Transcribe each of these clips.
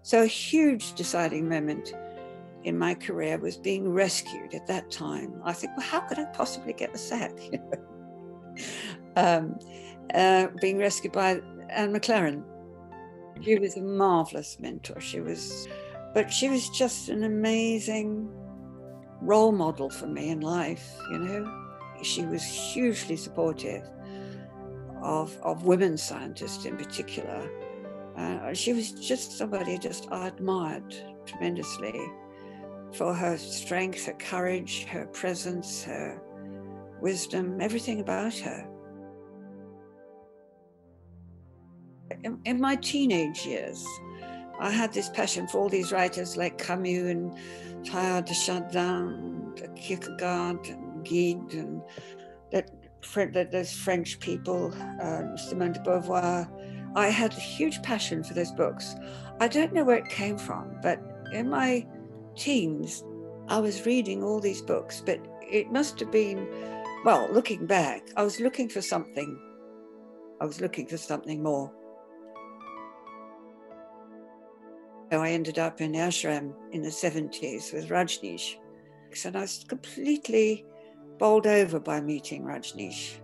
So a huge deciding moment in my career was being rescued at that time. I think, well, how could I possibly get the sack? Being rescued by Anne McLaren. She was a marvelous mentor. But she was just an amazing role model for me in life, you know. She was hugely supportive of women scientists in particular. She was just somebody just I admired tremendously for her strength, her courage, her presence, her wisdom, everything about her. In my teenage years, I had this passion for all these writers like Camus and Teilhard de Chardin, Kierkegaard and Guide, and those French people, Simone de Beauvoir. I had a huge passion for those books. I don't know where it came from, but in my teens, I was reading all these books, but it must have been, well, looking back, I was looking for something. I was looking for something more. So I ended up in ashram in the 70s with Rajneesh. And I was completely bowled over by meeting Rajneesh.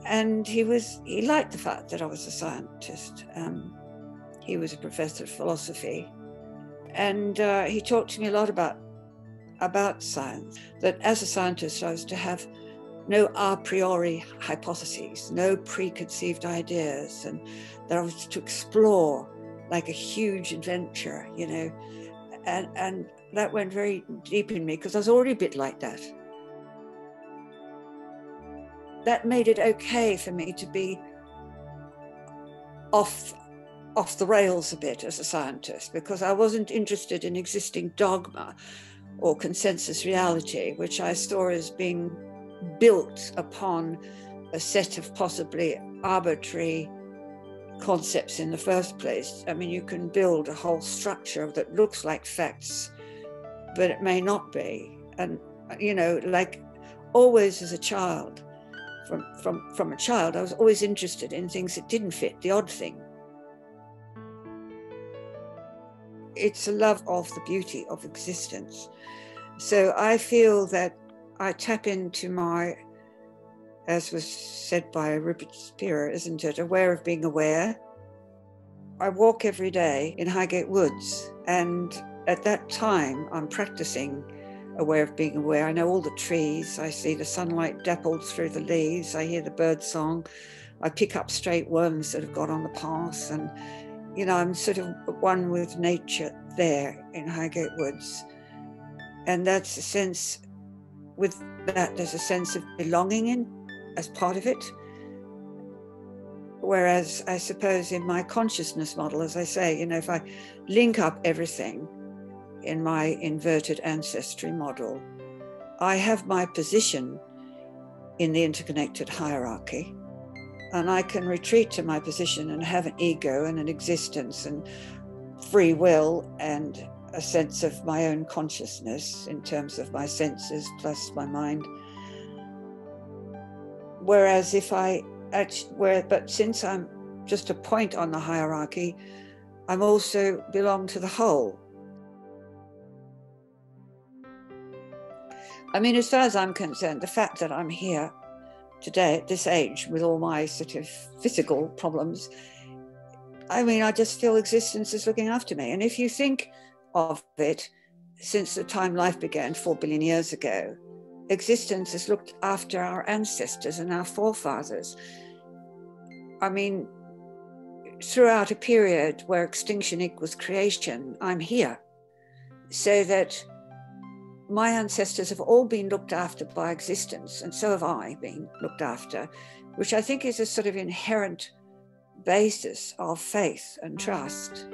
And he liked the fact that I was a scientist. He was a professor of philosophy. And he talked to me a lot about science, that as a scientist, I was to have no a priori hypotheses, no preconceived ideas, and that I was to explore like a huge adventure, you know. And that went very deep in me because I was already a bit like that. That made it okay for me to be off the rails a bit as a scientist, because I wasn't interested in existing dogma or consensus reality, which I saw as being built upon a set of possibly arbitrary concepts in the first place. I mean, you can build a whole structure that looks like facts, but it may not be. And, you know, like always as a child, from a child, I was always interested in things that didn't fit, the odd thing. It's a love of the beauty of existence. So I feel that I tap into my, as was said by Rupert Spira, isn't it, aware of being aware. I walk every day in Highgate Woods, and at that time I'm practicing aware of being aware. I know all the trees, I see the sunlight dappled through the leaves, I hear the bird song, I pick up straight worms that have got on the path, and you know, I'm sort of one with nature there in Highgate Woods. And that's a sense, with that, there's a sense of belonging in as part of it. Whereas I suppose in my consciousness model, as I say, you know, if I link up everything in my inverted ancestry model, I have my position in the interconnected hierarchy, and I can retreat to my position and have an ego and an existence and free will and a sense of my own consciousness in terms of my senses plus my mind. Whereas but since I'm just a point on the hierarchy, I'm also belong to the whole. I mean, as far as I'm concerned, the fact that I'm here today at this age with all my sort of physical problems, I mean, I just feel existence is looking after me. And if you think of it, since the time life began 4 billion years ago, existence has looked after our ancestors and our forefathers. I mean, throughout a period where extinction equals creation, I'm here. So that my ancestors have all been looked after by existence, and so have I been looked after, which I think is a sort of inherent basis of faith and trust.